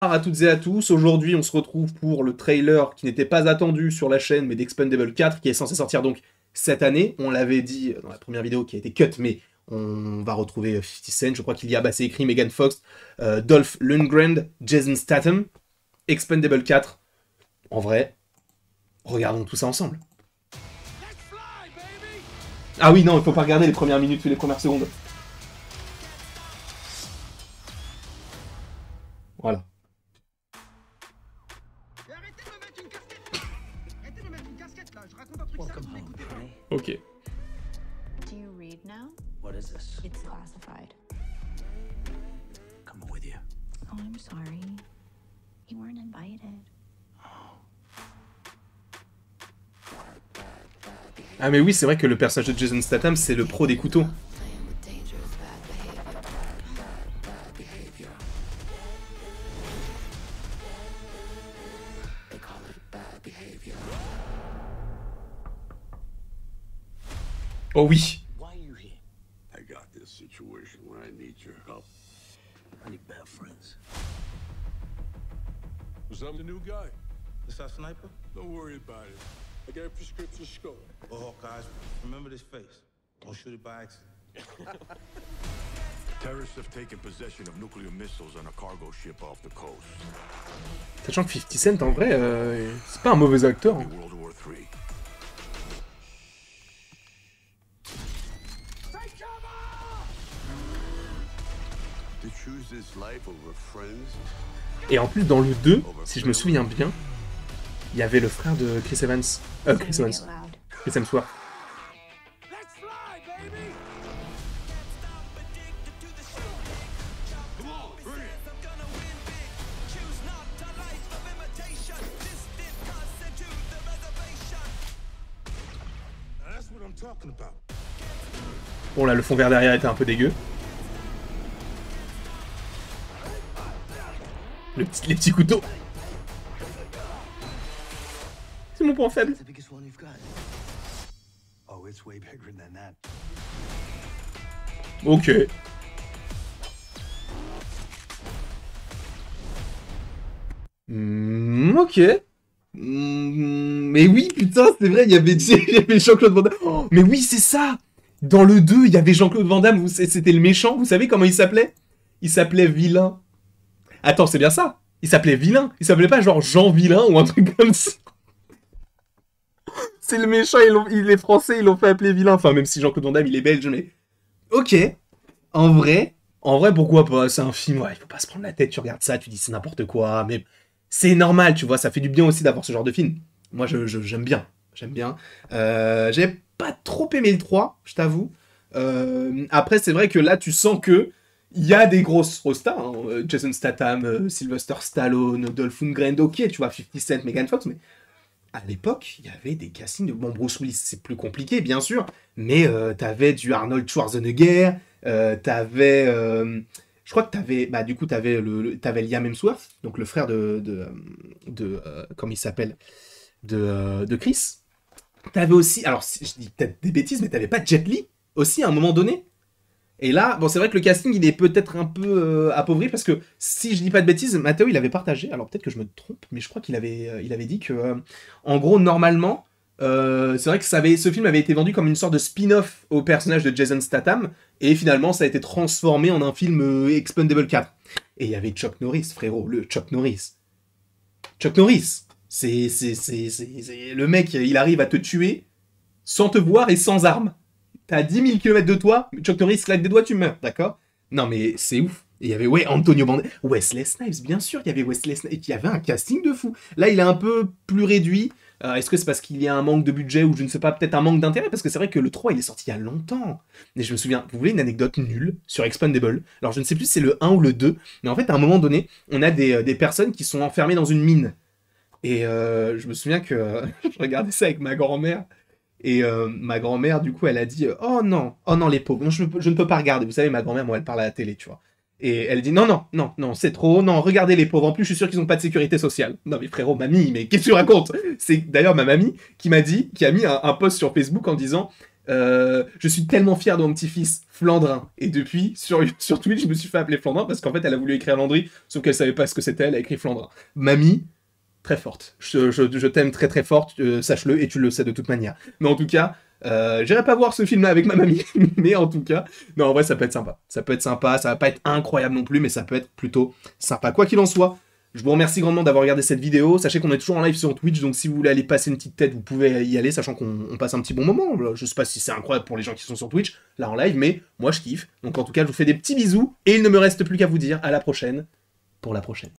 Bonjour à toutes et à tous, aujourd'hui on se retrouve pour le trailer qui n'était pas attendu sur la chaîne mais d'Expendable 4 qui est censé sortir donc cette année. On l'avait dit dans la première vidéo qui a été cut mais on va retrouver 50 Cent, je crois qu'il y a, c'est écrit Megan Fox, Dolph Lundgren, Jason Statham, Expendable 4. En vrai, regardons tout ça ensemble. Ah oui non, il faut pas regarder les premières minutes ou les premières secondes. Voilà. Arrêtez de me mettre une casquette! Arrêtez de me mettre une casquette là, je raconte un truc Welcome sérieux, home, m'écoutez pas. honey. Ok. Do you read now? What is this? It's classified. Coming with you. Oh, I'm sorry. You weren't invited. Ah mais oui, c'est vrai que le personnage de Jason Statham, c'est le pro des couteaux. Oh oui. Why are you here? I got this situation where I need your help. I need bad friends. Was I'm the new guy. Is that sniper? Don't worry about it. I got a prescription scope. Oh, guys, remember this face. Don't shoot it by accident. Terrorists have taken possession of nuclear missiles on a cargo ship off the coast. Sachant que 50 Cent, en vrai, c'est pas un mauvais acteur. Hein. World War III. To choose this life over friends. Et en plus, dans le 2, si je me souviens bien, il y avait le frère de Chris Evans. Chris Say Evans. it loud. Chris Hemsworth. Let's fly, baby! Come on, bring it! Now that's what I'm talking about. Bon là, le fond vert derrière était un peu dégueu. Les petits couteaux. C'est mon point faible. That's the biggest one you've got. Oh, it's way bigger than that. Ok. Ok. Mais oui, putain, c'est vrai, il y avait, il y avait Jean-Claude Van Damme. Oh, mais oui, c'est ça. Dans le 2, il y avait Jean-Claude Van Damme, c'était le méchant. Vous savez comment il s'appelait? Il s'appelait Vilain. Attends, c'est bien ça. Il s'appelait Vilain. Il s'appelait pas genre Jean Vilain ou un truc comme ça. C'est le méchant, il est français, ils l'ont fait appeler Vilain. Enfin, même si Jean-Claude Van Damme, il est belge, mais... Ok. En vrai, pourquoi pas? C'est un film, ouais, il faut pas se prendre la tête. Tu regardes ça, tu dis c'est n'importe quoi, mais c'est normal, tu vois. Ça fait du bien aussi d'avoir ce genre de film. Moi, j'aime bien. J'aime bien. J'ai pas trop aimé le 3, je t'avoue. Après, c'est vrai que là, tu sens que il y a des grosses stars, hein. Jason Statham, Sylvester Stallone, Dolph Lundgren, ok, tu vois, 50 Cent, Megan Fox, mais à l'époque, il y avait des castings de... Bon, Bruce Willis, c'est plus compliqué, bien sûr, mais t'avais du Arnold Schwarzenegger, t'avais... je crois que t'avais... Bah, du coup, t'avais Liam Hemsworth, donc le frère comment il s'appelle de Chris. T'avais aussi... Alors, je dis peut-être des bêtises, mais t'avais pas Jet Li, aussi, à un moment donné. Et là, bon, c'est vrai que le casting, il est peut-être un peu appauvri, parce que, si je dis pas de bêtises, Matteo, il avait partagé, alors peut-être que je me trompe, mais je crois qu'il avait dit que, en gros, normalement, c'est vrai que ce film avait été vendu comme une sorte de spin-off au personnage de Jason Statham, et finalement, ça a été transformé en un film Expendable 4. Et il y avait Chuck Norris, frérot, le Chuck Norris. Chuck Norris, c'est le mec, il arrive à te tuer sans te voir et sans armes. T'as 10 000 km de toi, Chuck Norris claque des doigts, tu meurs, d'accord? Non mais c'est ouf. Et il y avait, ouais, Antonio Banderas, Wesley Snipes, bien sûr, il y avait Wesley Snipes, et il y avait un casting de fou. Là, il est un peu plus réduit. Est-ce que c'est parce qu'il y a un manque de budget ou je ne sais pas, peut-être un manque d'intérêt? Parce que c'est vrai que le 3, il est sorti il y a longtemps. Et je me souviens, vous voulez une anecdote nulle sur Expendable? Alors je ne sais plus si c'est le 1 ou le 2, mais en fait, à un moment donné, on a des personnes qui sont enfermées dans une mine. Et je me souviens que je regardais ça avec ma grand-mère. Et ma grand-mère, du coup, elle a dit « Oh non, les pauvres, non, je ne peux pas regarder. » Vous savez, ma grand-mère, moi, elle parle à la télé, tu vois. Et elle dit « Non, c'est trop. Non, regardez les pauvres. En plus, je suis sûr qu'ils n'ont pas de sécurité sociale. » Non, mais frérot, mamie, mais qu'est-ce que tu racontes? C'est d'ailleurs ma mamie qui m'a dit, qui a mis un post sur Facebook en disant Je suis tellement fier de mon petit-fils Flandrin. Et depuis, sur Twitch, je me suis fait appeler Flandrin parce qu'en fait, elle a voulu écrire Landry, sauf qu'elle savait pas ce que c'était, elle a écrit Flandrin. Mamie, très forte. Je t'aime très très forte, sache-le, et tu le sais de toute manière. Mais en tout cas, j'irai pas voir ce film-là avec ma mamie, mais en tout cas, non, en vrai, ça peut être sympa. Ça peut être sympa, ça va pas être incroyable non plus, mais ça peut être plutôt sympa. Quoi qu'il en soit, je vous remercie grandement d'avoir regardé cette vidéo. Sachez qu'on est toujours en live sur Twitch, donc si vous voulez aller passer une petite tête, vous pouvez y aller, sachant qu'on passe un petit bon moment. Je sais pas si c'est incroyable pour les gens qui sont sur Twitch, là en live, mais moi je kiffe. Donc en tout cas, je vous fais des petits bisous, et il ne me reste plus qu'à vous dire à la prochaine, pour la prochaine.